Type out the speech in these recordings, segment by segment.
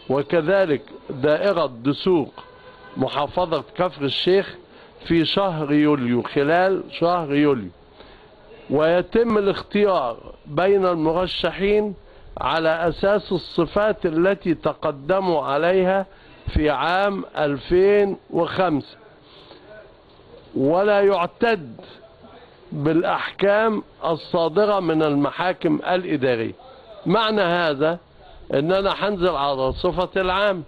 وكذلك دائرة دسوق محافظة كفر الشيخ في شهر يوليو، خلال شهر يوليو. ويتم الاختيار بين المرشحين على أساس الصفات التي تقدموا عليها في عام 2005، ولا يعتد بالأحكام الصادرة من المحاكم الإدارية. معنى هذا ان انا هنزل على صفة العامل.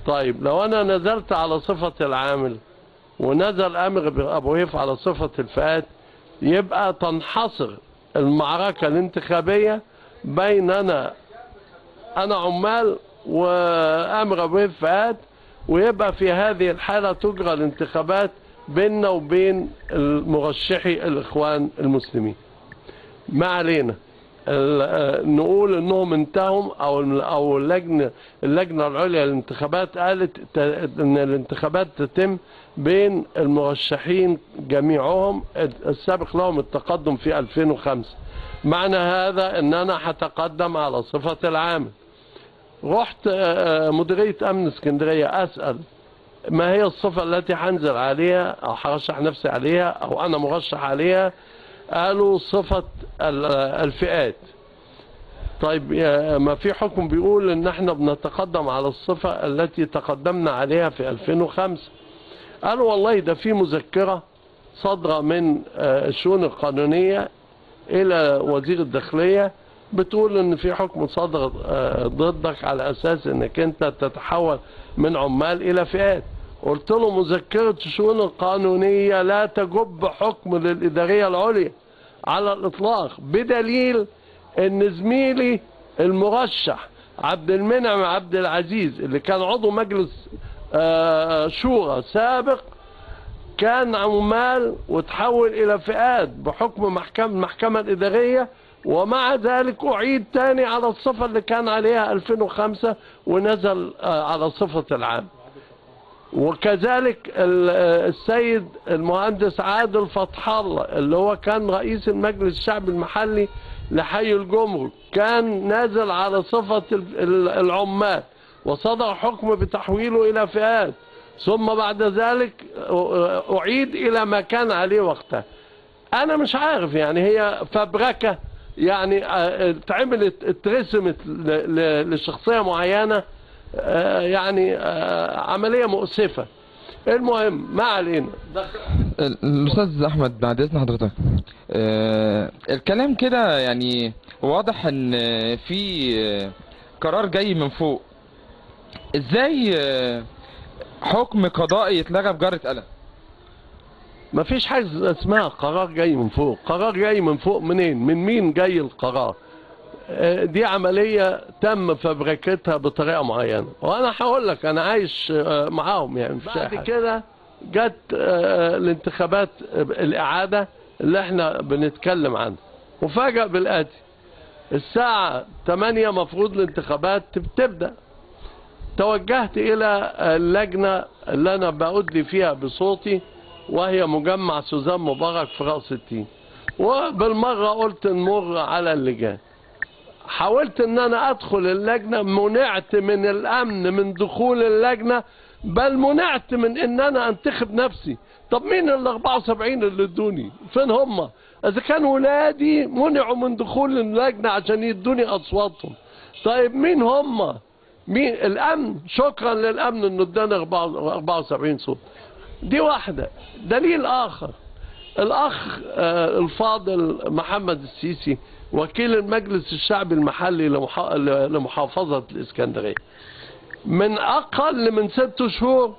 طيب لو انا نزلت على صفة العامل ونزل امر ابو هيف على صفة الفئات، يبقى تنحصر المعركة الانتخابية بين انا عمال وامر ابو هيف فئات، ويبقى في هذه الحالة تجرى الانتخابات بيننا وبين المرشحي الاخوان المسلمين. ما علينا نقول انهم انتهوا، او اللجنه العليا للانتخابات قالت ان الانتخابات تتم بين المرشحين جميعهم السابق لهم التقدم في 2005. معنى هذا ان انا هتقدم على صفة العامل. رحت مديرية امن اسكندرية اسأل ما هي الصفة التي هنزل عليها او هرشح نفسي عليها او انا مرشح عليها. قالوا صفة الفئات. طيب ما في حكم بيقول ان احنا بنتقدم على الصفة التي تقدمنا عليها في 2005. قالوا والله ده في مذكرة صادرة من الشؤون القانونية الى وزير الداخلية بتقول ان في حكم صادر ضدك على اساس انك انت تتحول من عمال الى فئات. قلت له مذكرة الشؤون القانونية لا تجب حكم للإدارية العليا على الإطلاق، بدليل ان زميلي المرشح عبد المنعم عبد العزيز اللي كان عضو مجلس شورى سابق كان عمال وتحول الى فئات بحكم المحكمة الإدارية، ومع ذلك أعيد تاني على الصفة اللي كان عليها 2005 ونزل على صفة العام. وكذلك السيد المهندس عادل فتح الله اللي هو كان رئيس المجلس الشعبي المحلي لحي الجمرك كان نازل على صفة العمال وصدر حكم بتحويله إلى فئات، ثم بعد ذلك أعيد إلى ما كان عليه وقتها. أنا مش عارف يعني هي فبركة يعني اترسمت لشخصية معينة، يعني عملية مؤسفة. المهم ما علينا. الأستاذ أحمد بعد إذن حضرتك، الكلام كده يعني واضح إن في قرار جاي من فوق. إزاي حكم قضائي يتلغى بجرة قلم؟ مفيش حاجة اسمها قرار جاي من فوق. قرار جاي من فوق منين؟ من مين جاي القرار؟ دي عملية تم فبركتها بطريقة معينة، وانا هقول لك انا عايش معاهم يعني. بعد كده جت الانتخابات الاعادة اللي احنا بنتكلم عنها، وفاجأ بالآتي: الساعة 8 مفروض الانتخابات تبدأ. توجهت الى اللجنة اللي انا بأدلي فيها بصوتي وهي مجمع سوزان مبارك في رأس التين، وبالمرة قلت نمر على اللجان. حاولت ان انا ادخل اللجنة، منعت من الامن من دخول اللجنة، بل منعت من ان انا انتخب نفسي. طب مين ال 74 اللي ادوني؟ فين هم؟ اذا كان ولادي منعوا من دخول اللجنة عشان يدوني اصواتهم، طيب مين هم؟ مين؟ الامن. شكرا للامن انه اداني 74 صوت. دي واحدة. دليل اخر: الاخ الفاضل محمد السيسي وكيل المجلس الشعبي المحلي لمحافظة الإسكندرية، من أقل من 6 شهور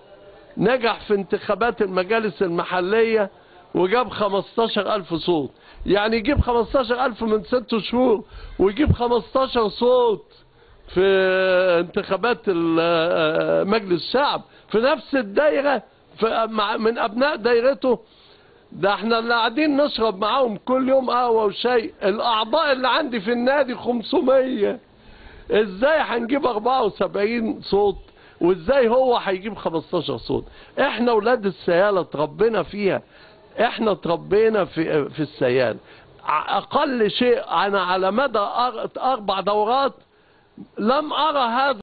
نجح في انتخابات المجالس المحلية وجاب 15,000 صوت. يعني يجيب 15,000 من 6 شهور ويجيب 15 صوت في انتخابات مجلس الشعب في نفس الدايرة من أبناء دايرته. ده احنا اللي قاعدين نشرب معاهم كل يوم قهوة وشاي، الاعضاء اللي عندي في النادي 500. ازاي هنجيب 74 صوت وازاي هو هيجيب 15 صوت؟ احنا ولاد السيالة اتربينا فيها، احنا اتربينا في السيالة. اقل شيء انا على مدى 4 دورات لم ارى هذا